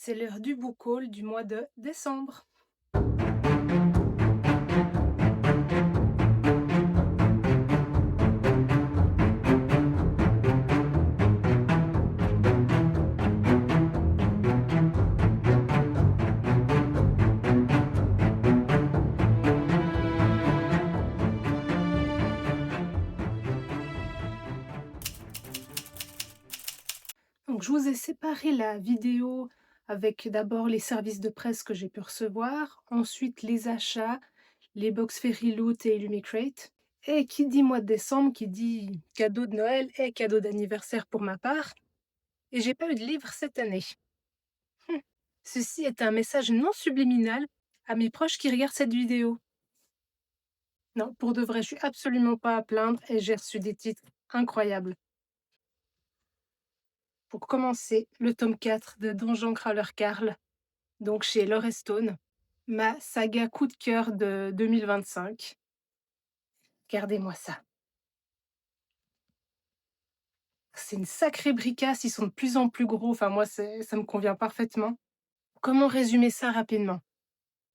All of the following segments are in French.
C'est l'heure du book haul du mois de décembre. Donc je vous ai séparé la vidéo avec d'abord les services de presse que j'ai pu recevoir, ensuite les achats, les box Fairyloot et Illumicrate. Et qui dit mois de décembre, qui dit cadeau de Noël et cadeau d'anniversaire pour ma part. Et j'ai pas eu de livre cette année. Ceci est un message non subliminal à mes proches qui regardent cette vidéo. Non, pour de vrai, je suis absolument pas à plaindre et j'ai reçu des titres incroyables. Pour commencer, le tome 4 de Donjon Crawler Carl, donc chez Laura Stone, ma saga coup de cœur de 2025. Regardez-moi ça. C'est une sacrée bricasse, ils sont de plus en plus gros, enfin moi ça me convient parfaitement. Comment résumer ça rapidement?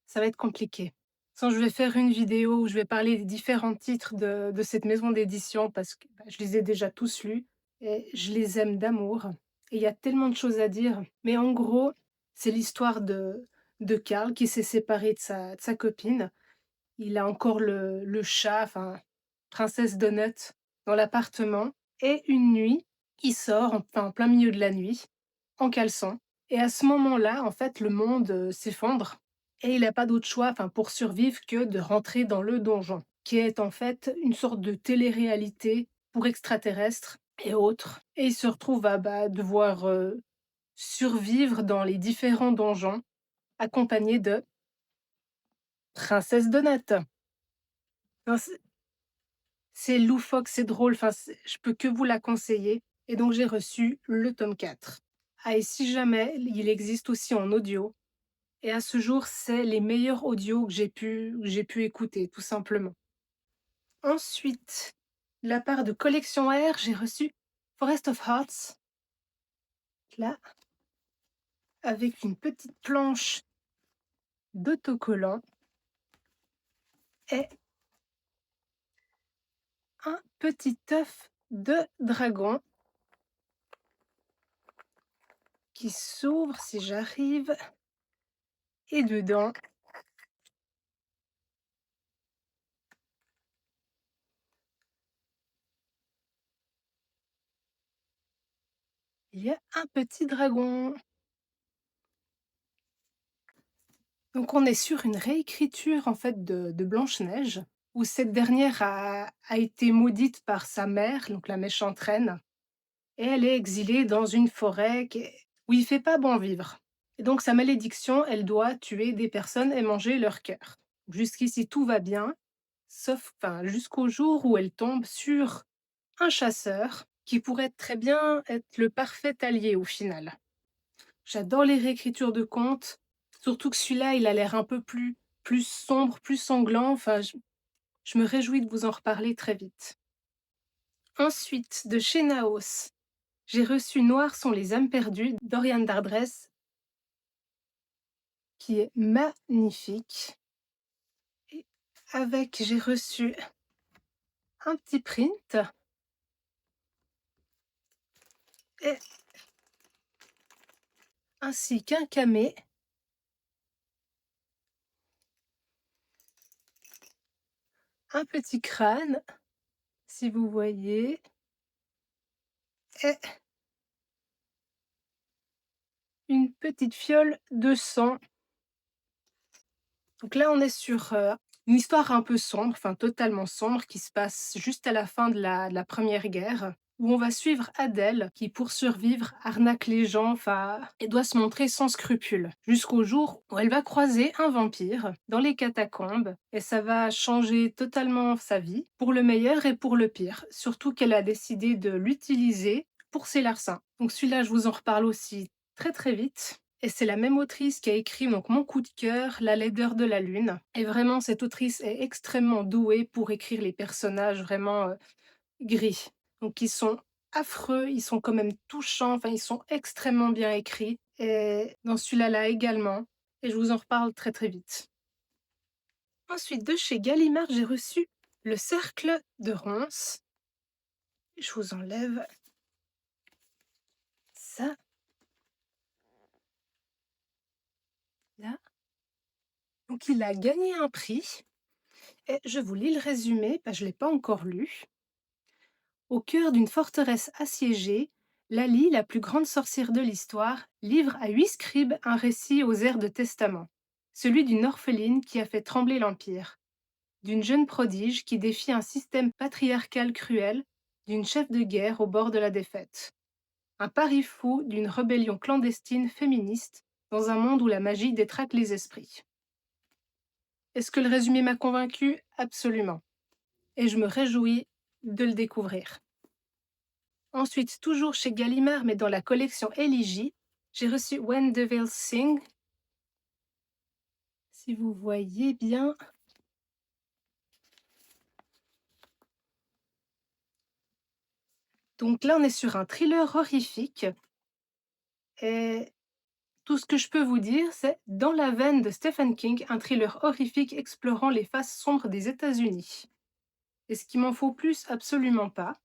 Ça va être compliqué. Sans je vais faire une vidéo où je vais parler des différents titres de cette maison d'édition parce que je les ai déjà tous lus et je les aime d'amour. Et il y a tellement de choses à dire. Mais en gros, c'est l'histoire de Karl qui s'est séparé de sa copine. Il a encore le chat, enfin, Princesse Donut, dans l'appartement. Et une nuit, il sort, enfin, en plein milieu de la nuit, en caleçon. Et à ce moment-là, en fait, le monde s'effondre. Et il n'a pas d'autre choix, enfin, pour survivre que de rentrer dans le donjon, qui est en fait une sorte de télé-réalité pour extraterrestres et autres. Et il se retrouve à devoir survivre dans les différents donjons, accompagné de Princesse Donut. Non, c'est loufoque, c'est drôle, enfin, je peux que vous la conseiller. Et donc j'ai reçu le tome 4. Ah, et si jamais, il existe aussi en audio. Et à ce jour, c'est les meilleurs audios que j'ai pu écouter, tout simplement. Ensuite, de la part de Collection R, j'ai reçu Forest of Hearts, là, avec une petite planche d'autocollant et un petit œuf de dragon qui s'ouvre si j'arrive. Et dedans, il y a un petit dragon. Donc on est sur une réécriture en fait de Blanche-Neige, où cette dernière a été maudite par sa mère, donc la méchante reine, et elle est exilée dans une forêt où il fait pas bon vivre. Et donc sa malédiction, elle doit tuer des personnes et manger leur cœur. Jusqu'ici tout va bien, sauf enfin, jusqu'au jour où elle tombe sur un chasseur qui pourrait très bien être le parfait allié au final. J'adore les réécritures de contes, surtout que celui-là, il a l'air un peu plus sombre, plus sanglant. Enfin, je me réjouis de vous en reparler très vite. Ensuite, de chez Naos, j'ai reçu Noires sont les âmes perdues d'Oriane Dardresse, qui est magnifique. Et avec, j'ai reçu un petit print et ainsi qu'un camé. Un petit crâne, si vous voyez, et une petite fiole de sang. Donc là, on est sur une histoire un peu sombre, enfin totalement sombre, qui se passe juste à la fin de la Première Guerre, où on va suivre Adèle, qui pour survivre arnaque les gens, enfin, et doit se montrer sans scrupules, jusqu'au jour où elle va croiser un vampire dans les catacombes, et ça va changer totalement sa vie, pour le meilleur et pour le pire, surtout qu'elle a décidé de l'utiliser pour ses larcins. Donc celui-là, je vous en reparle aussi très très vite. Et c'est la même autrice qui a écrit donc mon coup de cœur, La laideur de la lune. Et vraiment, cette autrice est extrêmement douée pour écrire les personnages vraiment gris. Donc ils sont affreux, ils sont quand même touchants, enfin ils sont extrêmement bien écrits. et dans celui-là également, et je vous en reparle très, très vite. Ensuite, de chez Gallimard, j'ai reçu Le Cercle de Ronces. Je vous enlève ça, là. Donc il a gagné un prix et je vous lis le résumé, je ne l'ai pas encore lu. Au cœur d'une forteresse assiégée, Lali, la plus grande sorcière de l'histoire, livre à 8 scribes un récit aux airs de testament, celui d'une orpheline qui a fait trembler l'Empire, d'une jeune prodige qui défie un système patriarcal cruel, d'une chef de guerre au bord de la défaite. Un pari fou d'une rébellion clandestine féministe dans un monde où la magie détraque les esprits. Est-ce que le résumé m'a convaincu? Absolument. Et je me réjouis de le découvrir. Ensuite, toujours chez Gallimard, mais dans la collection Éligie, j'ai reçu When Devils Sing. Si vous voyez bien. Donc là, on est sur un thriller horrifique. Et tout ce que je peux vous dire, c'est dans la veine de Stephen King, un thriller horrifique explorant les faces sombres des États-Unis. Est-ce qu'il m'en faut plus? Absolument pas.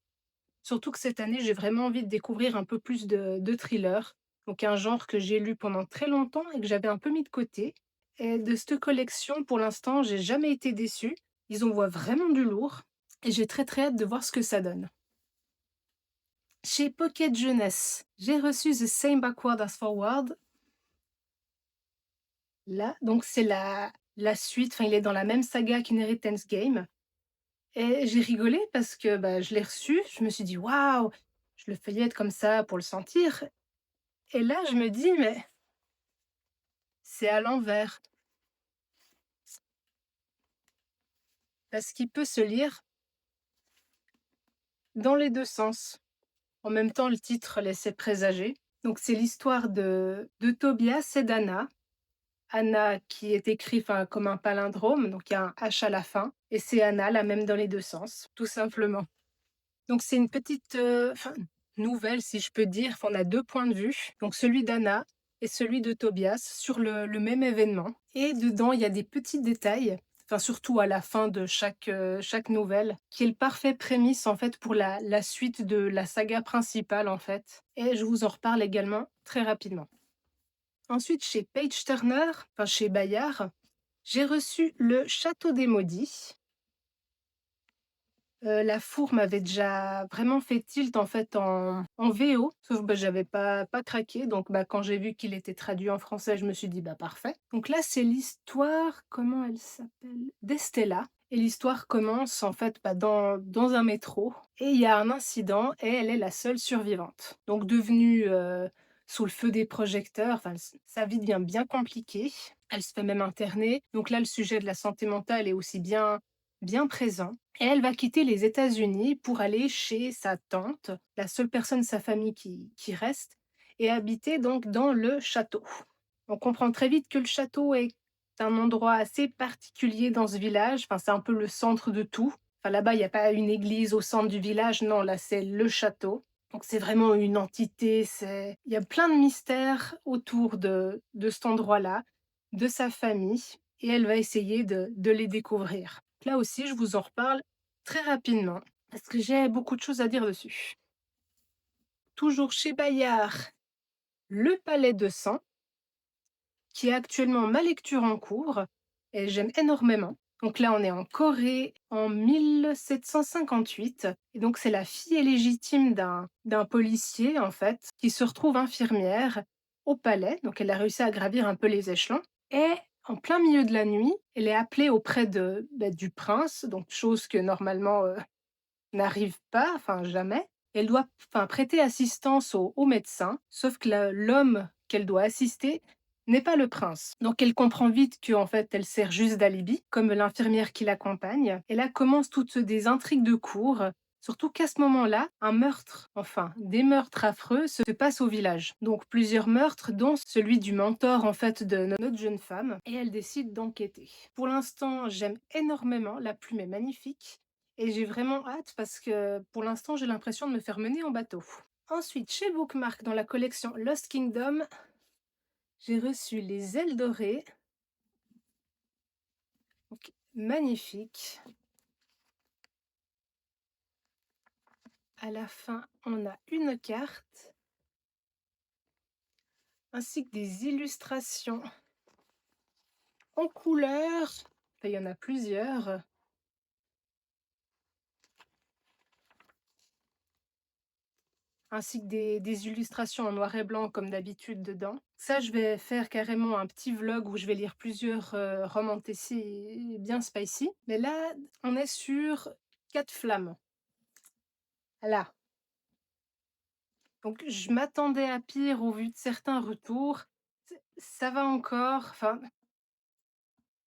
Surtout que cette année, j'ai vraiment envie de découvrir un peu plus de thrillers. Donc un genre que j'ai lu pendant très longtemps et que j'avais un peu mis de côté. Et de cette collection, pour l'instant, j'ai jamais été déçue. Ils envoient vraiment du lourd et j'ai très très hâte de voir ce que ça donne. Chez Pocket Jeunesse, j'ai reçu The Same Backward as Forward. Là, donc c'est la suite, enfin il est dans la même saga qu'Inheritance Game. Et j'ai rigolé parce que je l'ai reçu, je me suis dit waouh, je le feuillette comme ça pour le sentir. Et là, je me dis, mais c'est à l'envers. Parce qu'il peut se lire dans les deux sens. En même temps, le titre laissait présager. Donc, c'est l'histoire de Tobias et d'Anna. Anna qui est écrit comme un palindrome, donc il y a un H à la fin. Et c'est Anna, la même dans les deux sens, tout simplement. Donc, c'est une petite nouvelle, si je peux dire. On a deux points de vue. Donc, celui d'Anna et celui de Tobias sur le même événement. Et dedans, il y a des petits détails, surtout à la fin de chaque nouvelle, qui est le parfait prémisse en fait pour la suite de la saga principale en fait. Et je vous en reparle également très rapidement. Ensuite, chez Page Turner, chez Bayard, j'ai reçu Le Château des Maudits. La Four m'avait déjà vraiment fait tilt en fait en VO, sauf que j'avais pas craqué, donc quand j'ai vu qu'il était traduit en français, je me suis dit: parfait». Donc là, c'est l'histoire, comment elle s'appelle? D'Estella, et l'histoire commence en fait, dans un métro, et il y a un incident et elle est la seule survivante. Donc devenue, sous le feu des projecteurs, sa vie devient bien compliquée. Elle se fait même interner. Donc là, le sujet de la santé mentale est aussi bien présent. Et elle va quitter les États-Unis pour aller chez sa tante, la seule personne de sa famille qui reste, et habiter donc dans le château. On comprend très vite que le château est un endroit assez particulier dans ce village. C'est un peu le centre de tout. Là-bas, il n'y a pas une église au centre du village. Non, là, c'est le château. Donc, c'est vraiment une entité. Il y a plein de mystères autour de cet endroit-là, de sa famille, et elle va essayer de les découvrir. Là aussi, je vous en reparle très rapidement parce que j'ai beaucoup de choses à dire dessus. Toujours chez Bayard, Le Palais de Sang, qui est actuellement ma lecture en cours et j'aime énormément. Donc là, on est en Corée en 1758 et donc c'est la fille légitime d'un policier en fait qui se retrouve infirmière au palais. Donc elle a réussi à gravir un peu les échelons et en plein milieu de la nuit, elle est appelée auprès du prince, donc chose que normalement n'arrive pas, jamais. Elle doit prêter assistance au médecin, sauf que l'homme qu'elle doit assister n'est pas le prince. Donc elle comprend vite qu'en fait elle sert juste d'alibi, comme l'infirmière qui l'accompagne. Et là commencent toutes des intrigues de cour. Surtout qu'à ce moment-là, des meurtres affreux se passent au village. Donc plusieurs meurtres, dont celui du mentor en fait de notre jeune femme. Et elle décide d'enquêter. Pour l'instant, j'aime énormément. La plume est magnifique. Et j'ai vraiment hâte parce que pour l'instant, j'ai l'impression de me faire mener en bateau. Ensuite, chez Bookmark, dans la collection Lost Kingdom, J'ai reçu Les ailes dorées, donc magnifique. À la fin, on a une carte ainsi que des illustrations en couleur. Enfin, il y en a plusieurs. Ainsi que des illustrations en noir et blanc comme d'habitude dedans. Ça, je vais faire carrément un petit vlog où je vais lire plusieurs romans Tessie bien spicy. Mais là, on est sur 4 flammes. Là. Donc, je m'attendais à pire au vu de certains retours. Ça va encore. Enfin,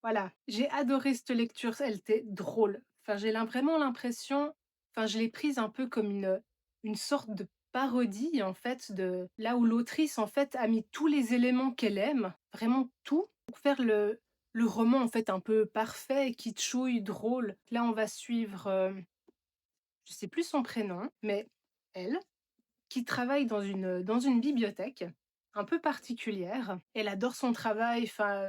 voilà. J'ai adoré cette lecture. Elle était drôle. Enfin, vraiment l'impression. Enfin, je l'ai prise un peu comme une sorte de parodie, en fait, de là où l'autrice, en fait, a mis tous les éléments qu'elle aime, vraiment tout, pour faire le roman, en fait, un peu parfait, kitschouille, drôle. Là, on va suivre, je sais plus son prénom, mais elle, qui travaille dans une bibliothèque un peu particulière. Elle adore son travail, enfin,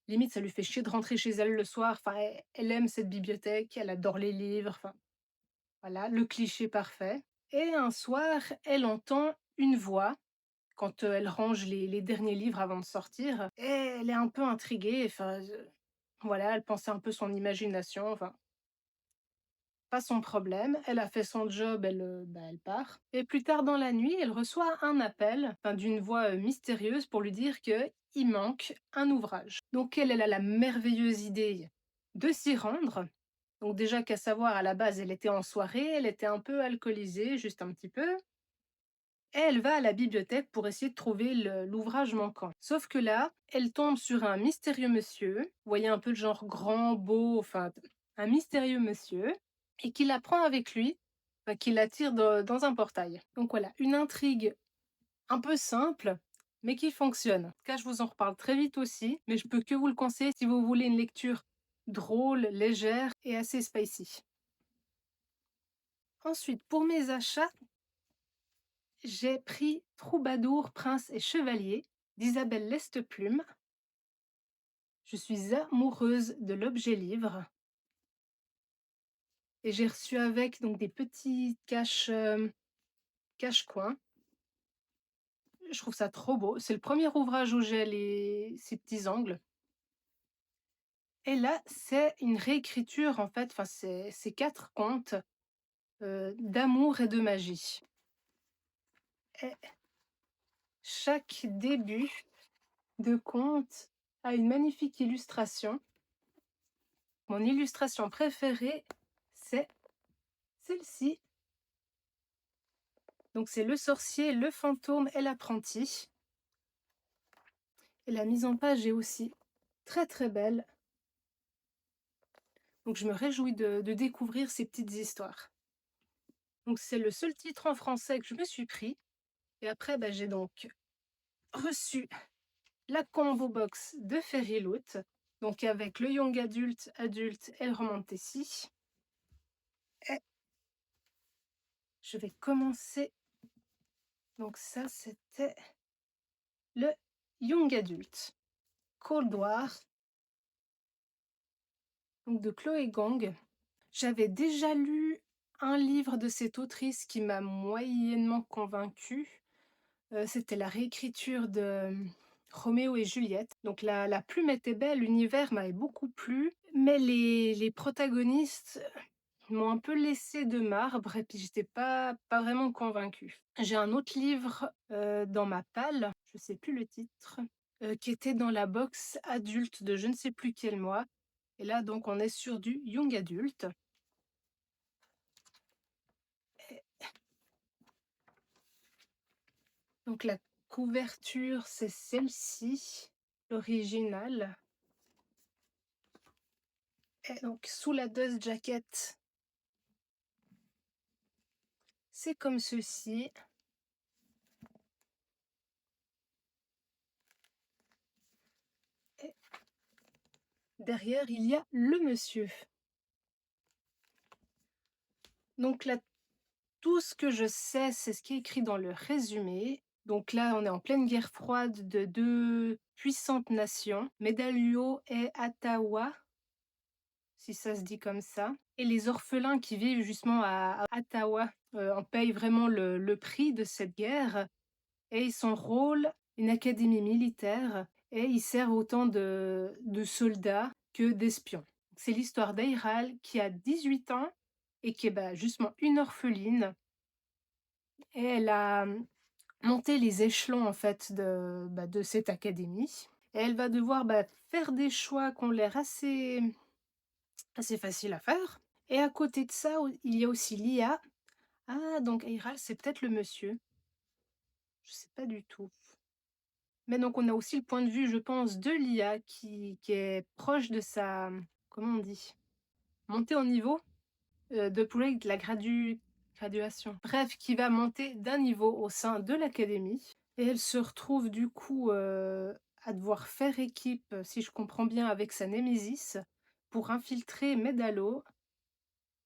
limite ça lui fait chier de rentrer chez elle le soir. Enfin, elle aime cette bibliothèque, elle adore les livres, enfin, voilà, le cliché parfait. Et un soir, elle entend une voix quand, elle range les derniers livres avant de sortir et elle est un peu intriguée, enfin, voilà, elle pensait un peu son imagination, enfin pas son problème, elle a fait son job, elle part. Et plus tard dans la nuit, elle reçoit un appel, enfin, d'une voix mystérieuse pour lui dire que il manque un ouvrage. Donc elle a la merveilleuse idée de s'y rendre. Donc déjà qu'à savoir, à la base, elle était en soirée, elle était un peu alcoolisée, juste un petit peu. Et elle va à la bibliothèque pour essayer de trouver l'ouvrage manquant. Sauf que là, elle tombe sur un mystérieux monsieur, vous voyez un peu le genre grand, beau, enfin un mystérieux monsieur, et qui la prend avec lui, enfin, qui l'attire dans un portail. Donc voilà, une intrigue un peu simple, mais qui fonctionne. En tout cas, je vous en reparle très vite aussi, mais je peux que vous le conseiller si vous voulez une lecture drôle, légère et assez spicy. Ensuite, pour mes achats, j'ai pris Troubadour, prince et chevalier d'Isabelle Lesteplume. Je suis amoureuse de l'objet livre et j'ai reçu avec donc des petits cache-coins. Je trouve ça trop beau. C'est le premier ouvrage où j'ai ces petits angles. Et là, c'est une réécriture en fait, enfin c'est 4 contes d'amour et de magie. Et chaque début de conte a une magnifique illustration. Mon illustration préférée, c'est celle-ci. Donc c'est le sorcier, le fantôme et l'apprenti. Et la mise en page est aussi très très belle. Donc je me réjouis de découvrir ces petites histoires. Donc c'est le seul titre en français que je me suis pris. Et après, j'ai donc reçu la combo box de Fairyloot, donc avec le young adulte, adulte et le roman Tessie. Et je vais commencer. Donc ça, c'était le young adulte. Cold War, donc de Chloé Gang. J'avais déjà lu un livre de cette autrice qui m'a moyennement convaincue. C'était la réécriture de Roméo et Juliette. Donc la plume était belle, l'univers m'avait beaucoup plu, mais les protagonistes m'ont un peu laissé de marbre et puis j'étais pas vraiment convaincue. J'ai un autre livre dans ma palle, je sais plus le titre, qui était dans la box adulte de je ne sais plus quel mois. Et là, donc, on est sur du young adulte. Donc la couverture, c'est celle-ci, l'original. Et donc sous la dust jacket, c'est comme ceci. Et derrière, il y a le monsieur. Donc là, tout ce que je sais, c'est ce qui est écrit dans le résumé. Donc là, on est en pleine guerre froide de 2 puissantes nations, Medaluo et Atawa, si ça se dit comme ça. Et les orphelins qui vivent justement à Ottawa, en payent vraiment le prix de cette guerre et ils sont rôle une académie militaire et ils servent autant de soldats que d'espions. C'est l'histoire d'Eiral qui a 18 ans et qui est, bah, justement une orpheline et elle a, monté les échelons en fait de cette académie et elle va devoir, bah, faire des choix qui ont l'air assez faciles à faire et à côté de ça, il y a aussi l'IA. Ah donc Eiral, c'est peut-être le monsieur? Je sais pas du tout. Mais donc on a aussi le point de vue, je pense, de l'IA qui est proche de sa, comment on dit? Montée en niveau? D'upgrade, la graduation. Bref, qui va monter d'un niveau au sein de l'académie et elle se retrouve du coup, à devoir faire équipe, si je comprends bien, avec sa némésis pour infiltrer Medalo.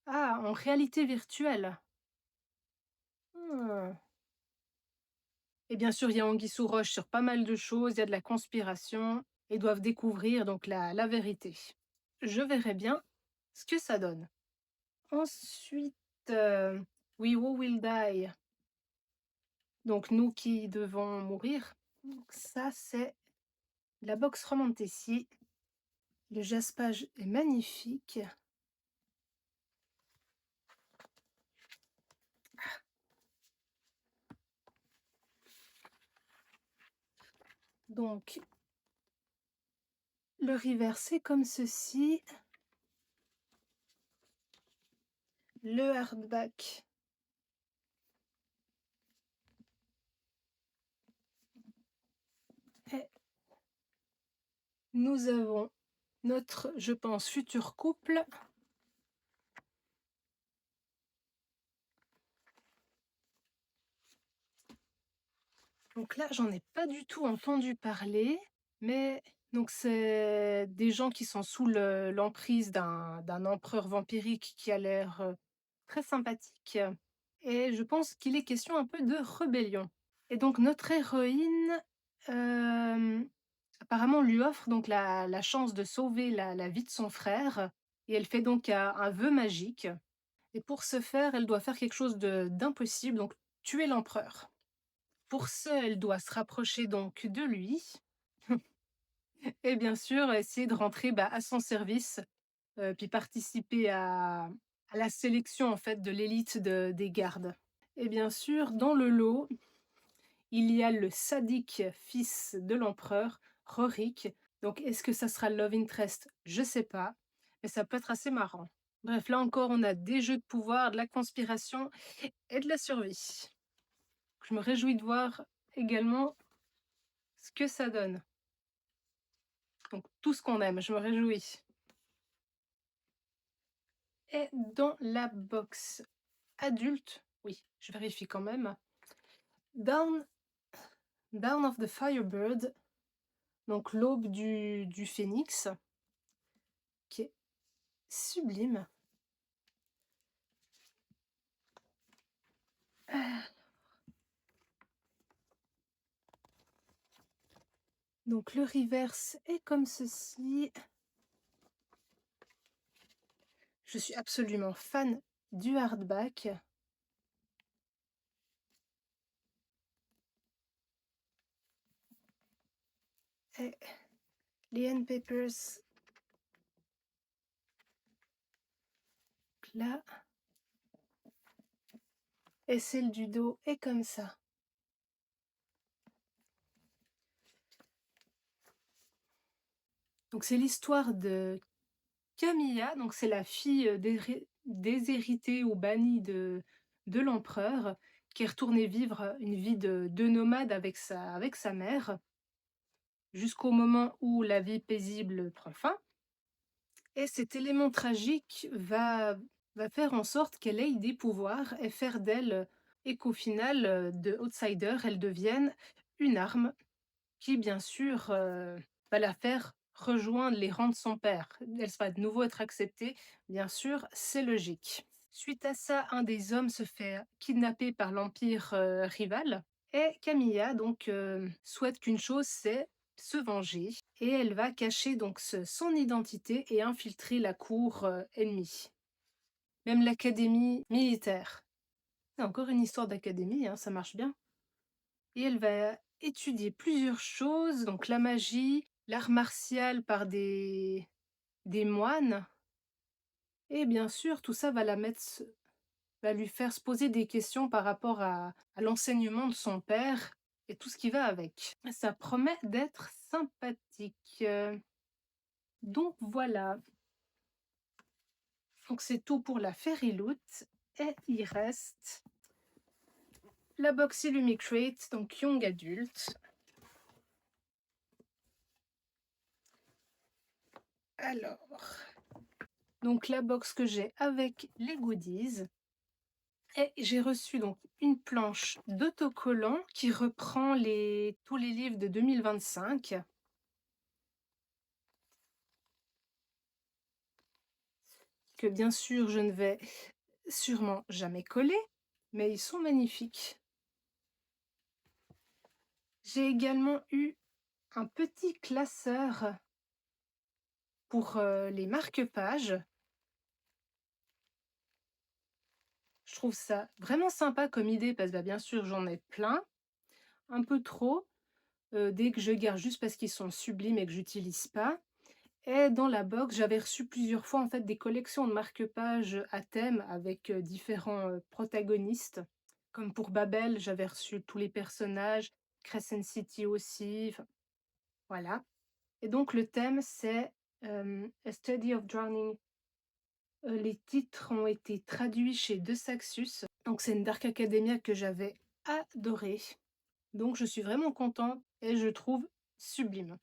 Ah, en réalité virtuelle? Mmh. Et bien sûr, il y a anguille sous roche sur pas mal de choses, il y a de la conspiration et doivent découvrir donc la vérité. Je verrai bien ce que ça donne. Ensuite, We Who Will Die, donc nous qui devons mourir. Donc ça, c'est la box Romantessi. Le jaspage est magnifique. Donc, le reverse est comme ceci. Le hardback. Et nous avons notre, je pense, futur couple. Donc là, j'en ai pas du tout entendu parler, mais donc c'est des gens qui sont sous l'emprise d'un empereur vampirique qui a l'air, très sympathique et je pense qu'il est question un peu de rébellion et donc notre héroïne, hem, apparemment lui offre donc la chance de sauver la vie de son frère et elle fait donc un vœu magique et pour ce faire, elle doit faire quelque chose d'impossible, donc tuer l'empereur. Pour ce, elle doit se rapprocher donc de lui et bien sûr essayer de rentrer, bah, à son service, puis participer à la sélection en fait de l'élite des gardes. Et bien sûr, dans le lot, il y a le sadique fils de l'empereur, Rorik. Donc est-ce que ça sera le love interest? Je sais pas, mais ça peut être assez marrant. Bref, là encore, on a des jeux de pouvoir, de la conspiration et de la survie. Je me réjouis de voir également ce que ça donne. Donc tout ce qu'on aime, je me réjouis. Et dans la box adulte, oui, je vérifie quand même. Down, Down of the Firebird, donc l'aube du phénix, qui est sublime. Donc le reverse est comme ceci. Je suis absolument fan du hardback. Et les end papers là. Et celle du dos est comme ça. Donc c'est l'histoire de Camilla, donc c'est la fille, déshéritée ou bannie de l'empereur, qui est retournée vivre, une vie de nomade avec sa mère, jusqu'au moment où la vie paisible prend fin et cet élément tragique va faire en sorte qu'elle ait des pouvoirs et faire d'elle, et qu'au final, de outsider, elle devienne une arme qui bien sûr, va la faire rejoindre les rangs de son père. Elle va de nouveau être acceptée, bien sûr, c'est logique. Suite à ça, un des hommes se fait kidnapper par l'empire, rival Et Camilla donc, souhaite qu'une chose, c'est se venger et elle va cacher donc son identité et infiltrer la cour ennemie, même l'académie militaire. C'est encore une histoire d'académie, hein, ça marche bien. Et elle va étudier plusieurs choses, donc la magie, l'art martial par des moines, et bien sûr, tout ça va va lui faire se poser des questions par rapport à l'enseignement de son père et tout ce qui va avec. Ça promet d'être sympathique. Donc voilà. Donc c'est tout pour la Fairy Loot. Et il reste la box Illumicrate, donc Young Adult. Alors, donc la box que j'ai avec les goodies. Et j'ai reçu donc une planche d'autocollant qui reprend tous les livres de 2025. Que bien sûr je ne vais sûrement jamais coller, mais ils sont magnifiques. J'ai également eu un petit classeur pour les marque-pages. Je trouve ça vraiment sympa comme idée parce que bien sûr j'en ai plein, un peu trop, dès que je garde juste parce qu'ils sont sublimes et que j'utilise pas. Et dans la box, j'avais reçu plusieurs fois en fait des collections de marque-pages à thème avec différents protagonistes. Comme pour Babel, j'avais reçu tous les personnages, Crescent City aussi, enfin, voilà. Et donc le thème c'est A Study of Drowning. Les titres ont été traduits chez De Saxus. Donc c'est une Dark Academia que j'avais adorée. Donc je suis vraiment contente et je trouve sublime.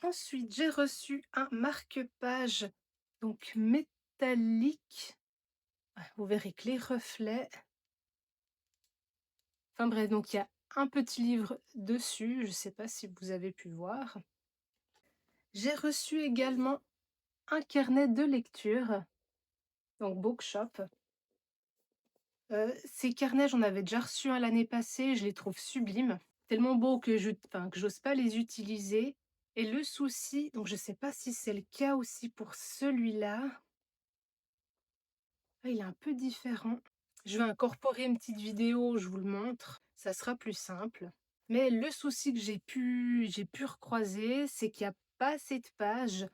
Ensuite, j'ai reçu un marque-page donc métallique. Vous verrez que les reflets. Enfin bref, donc il y a un petit livre dessus. Je ne sais pas si vous avez pu voir. J'ai reçu également un carnet de lecture, donc Bookshop. Ces carnets, j'en avais déjà reçu un l'année passée. Je les trouve sublimes. Tellement beaux que j'ose pas les utiliser. Et le souci, donc je ne sais pas si c'est le cas aussi pour celui-là. Ah, il est un peu différent. Je vais incorporer une petite vidéo, je vous le montre, ça sera plus simple. Mais le souci que j'ai pu recroiser, c'est qu'il y a pas assez de pages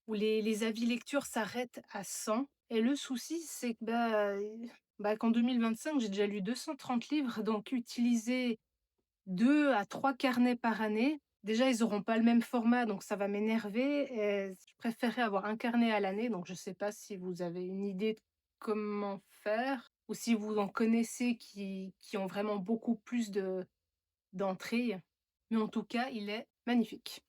où les avis lecture s'arrêtent à 100. Et le souci, c'est que qu'en 2025, j'ai déjà lu 230 livres, donc utiliser 2 à 3 carnets par année. Déjà, ils auront pas le même format, donc ça va m'énerver. Et je préférerais avoir un carnet à l'année, donc je sais pas si vous avez une idée de comment faire ou si vous en connaissez qui ont vraiment beaucoup plus d'entrées. Mais en tout cas, il est magnifique.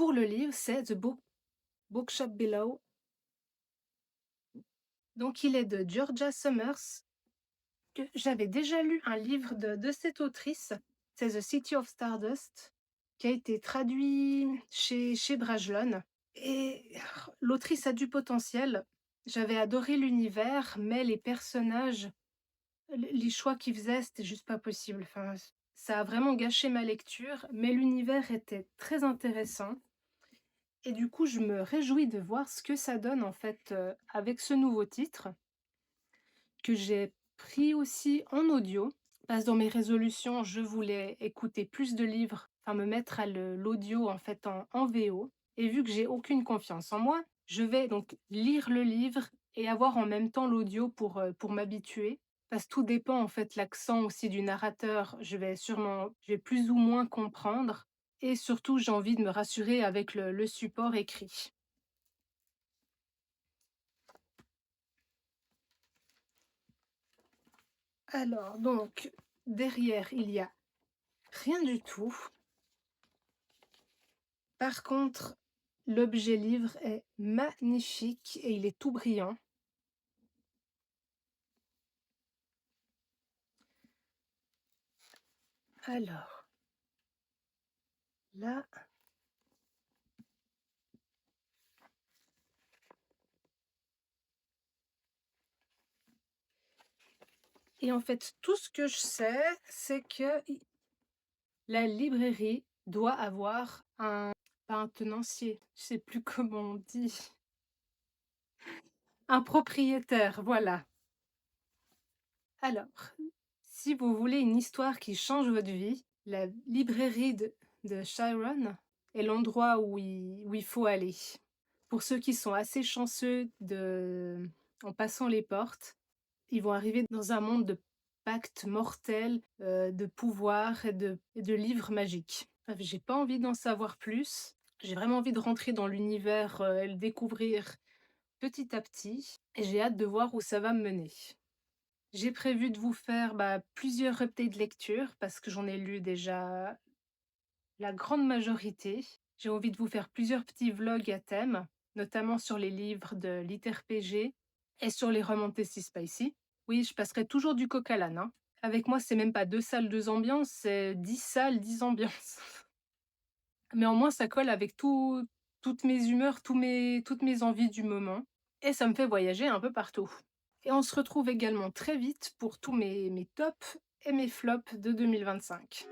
pour le livre, c'est Bookshop Below. Donc il est de Georgia Summers, que j'avais déjà lu un livre de cette autrice, c'est The City of Stardust, qui a été traduit chez Brajlon. Et l'autrice a du potentiel. J'avais adoré l'univers, mais les personnages, les choix qu'ils faisaient, c'était juste pas possible. Enfin, ça a vraiment gâché ma lecture, mais l'univers était très intéressant. Et du coup, je me réjouis de voir ce que ça donne en fait avec ce nouveau titre, que j'ai pris aussi en audio. Parce que dans mes résolutions, je voulais écouter plus de livres, enfin me mettre à l'audio en fait en VO. Et vu que j'ai aucune confiance en moi, je vais donc lire le livre et avoir en même temps l'audio pour m'habituer. Parce que tout dépend en fait l'accent aussi du narrateur, je vais plus ou moins comprendre. Et surtout, j'ai envie de me rassurer avec le support écrit. Alors donc, derrière, il y a rien du tout. Par contre, l'objet livre est magnifique et il est tout brillant. Alors, là, et en fait, tout ce que je sais, c'est que la librairie doit avoir pas un tenancier, je sais plus comment on dit, un propriétaire, voilà. Alors, si vous voulez une histoire qui change votre vie, la librairie de Chiron est l'endroit où il faut aller. Pour ceux qui sont assez chanceux en passant les portes, ils vont arriver dans un monde de pactes mortels, de pouvoirs et de livres magiques. J'ai pas envie d'en savoir plus. J'ai vraiment envie de rentrer dans l'univers, et le découvrir petit à petit, et j'ai hâte de voir où ça va me mener. J'ai prévu de vous faire, plusieurs updates lecture parce que j'en ai lu déjà la grande majorité. J'ai envie de vous faire plusieurs petits vlogs à thème, notamment sur les livres de l'ITRPG et sur les remontées si spicy. Oui, je passerai toujours du coq à l'âne, hein. Avec moi, c'est même pas 2 salles, 2 ambiances, c'est 10 salles, 10 ambiances. Mais au moins ça colle avec toutes mes humeurs, toutes mes envies du moment, et ça me fait voyager un peu partout. Et on se retrouve également très vite pour tous mes tops et mes flops de 2025.